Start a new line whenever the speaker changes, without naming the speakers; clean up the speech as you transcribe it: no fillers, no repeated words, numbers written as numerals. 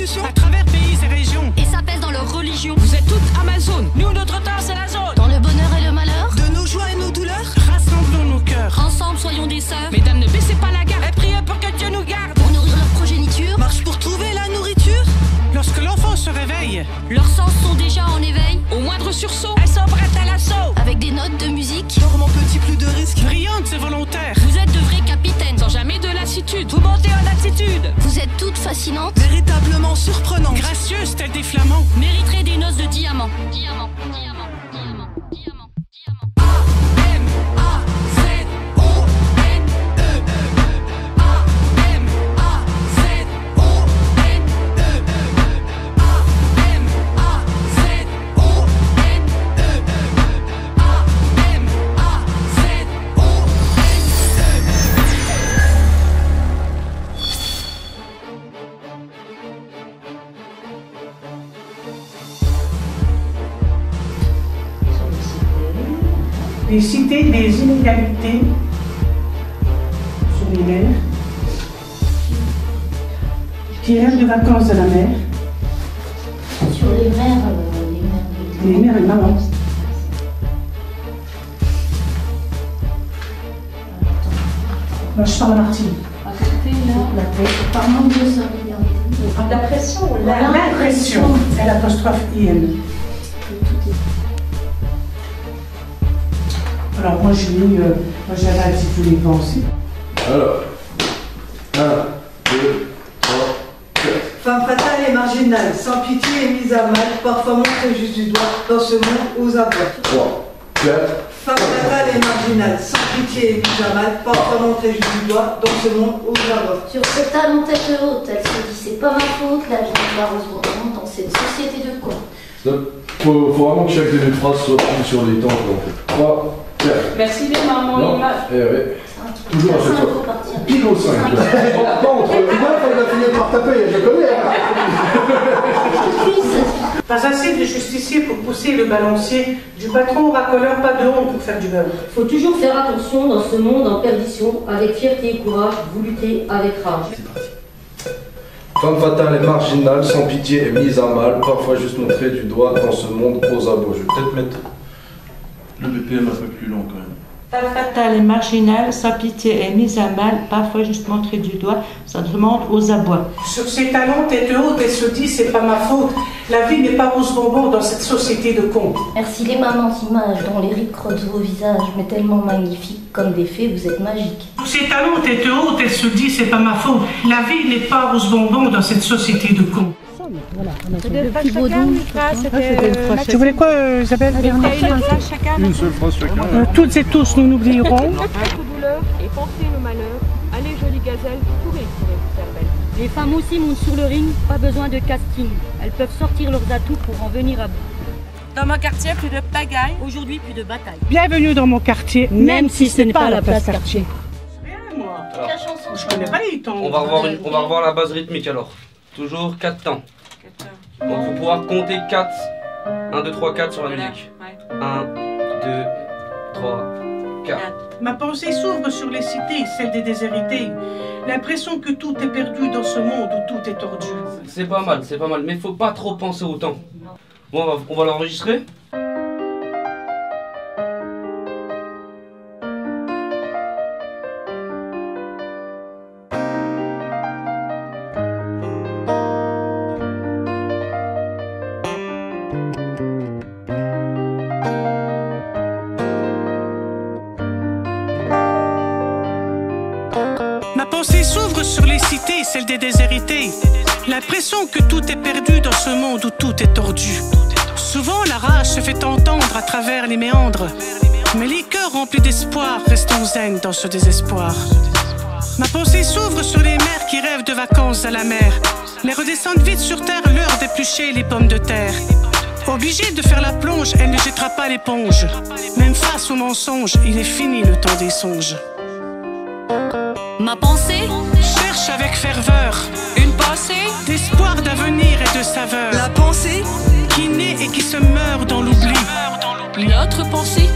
prostitution
à travers pays et régions.
Et ça pèse dans leur religion.
Vous êtes toutes Amazon. Nous, notre temps, c'est la zone.
Dans le bonheur et le malheur,
de nos joies et nos douleurs.
Rassemblons nos cœurs.
ensemble soyons des sœurs.
Mesdames, ne baissez pas la garde. Et priez pour que Dieu nous garde.
Pour nourrir leur progéniture,
Marche pour trouver la nourriture.
Lorsque l'enfant se réveille,
leurs sens sont déjà en éveil.
au moindre sursaut, elles sont prêtes à l'assaut.
Avec des notes de musique,
Dormant petit, plus de risques.
Brillantes et volontaires,
vous êtes de vrais capitaines.
sans jamais de lassitude. Vous montez en altitude.
Vous êtes toutes fascinantes,
Véritablement surprenantes.
Gracieuses telles des flamands.
mériterez des noces de diamants. Diamants, diamants, diamants, diamants, diamants.
Les cités des inégalités sur les mers, qui rêvent de vacances à la mer,
Sur les mers,
les mères et mamans. Moi, je parle à Martine.
à côté, là, par manque de solidarité.
La pression,
L'impression, c'est l'apostrophe IN. Alors moi j'ai mis, moi j'avais intitulé Pensée.
Alors, 1, 2, 3, 4.
Femme fatale et marginale, sans pitié et mise à mal, parfois montrée juste du doigt dans ce monde aux abois.
3, 4.
Femme fatale et marginale, sans pitié et mise à mal, parfois montrée juste du doigt dans ce monde aux abois.
Sur ce talon tête haute, elle se dit c'est pas ma faute, la vie de la rose brûlante dans cette société de cons.
Stop. Faut vraiment que chaque de mes phrases soit prise sur les temps. En fait. 3, 4.
Merci les mamans,
Non.
l'image.
Eh ouais. Toujours à chaque fois. Pile au 5. Pas entre les deux, elle va finir par taper, je connais.
Pas assez de justiciers pour pousser le balancier, du patron au racoleur, pas de honte pour faire du beurre.
Faut toujours faire attention dans ce monde en perdition, avec fierté et courage, vous luttez avec rage.
Femme fatale et marginale, sans pitié et mise à mal, parfois juste montrée du doigt dans ce monde aux abois. Je vais peut-être mettre le BPM un peu plus long quand même.
Femme fatale et marginale, sans pitié et mise à mal, parfois juste montrée du doigt, ça demande aux abois.
Sur ses talons tête haute, elle se dit c'est pas ma faute. La vie n'est pas rose bonbon dans cette société de cons.
Merci les mamans images dont les rides creusent vos visages, mais tellement magnifiques, comme des fées, vous êtes magiques.
Sur ses talons tête haute, elle se dit c'est pas ma faute. La vie n'est pas rose bonbon dans cette société de cons. Tu voulais quoi, Isabelle?
Une seule phrase chacun.
Toutes et tous, nous n'oublierons.
Notre douleur et pensez nos malheurs. Allez, jolie gazelle, courez, courez, faire belle.
Les femmes aussi montent sur le ring, pas besoin de casting. Elles peuvent sortir leurs atouts pour en venir à bout.
Dans mon quartier, plus de pagaille.
Aujourd'hui, plus de bataille.
Bienvenue dans mon quartier,
Même si ce n'est pas la place quartier.
Rien, moi.
La chanson.
Je connais pas les temps.
On va revoir la base rythmique alors. Toujours 4 temps. Donc il faut pouvoir compter 4. 1, 2, 3, 4 sur la musique. 1, 2, 3, 4.
Ma pensée s'ouvre sur les cités, celle des déshérités. L'impression que tout est perdu dans ce monde où tout est tordu.
C'est pas mal, mais faut pas trop penser au temps. Bon, on va l'enregistrer.
Ma pensée s'ouvre sur les cités, celle des déshérités. L'impression que tout est perdu dans ce monde où tout est tordu. Souvent la rage se fait entendre à travers les méandres. Mais les cœurs remplis d'espoir restent en zen dans ce désespoir. Ma pensée s'ouvre sur les mères qui rêvent de vacances à la mer. Mais redescendent vite sur terre, l'heure d'éplucher les pommes de terre. Obligée de faire la plonge, elle ne jettera pas l'éponge. Même face aux mensonges, il est fini le temps des songes.
Ma pensée
Cherche avec ferveur une pensée d'espoir, d'avenir et de saveur.
La pensée
qui naît et qui se meurt dans l'oubli.
Notre pensée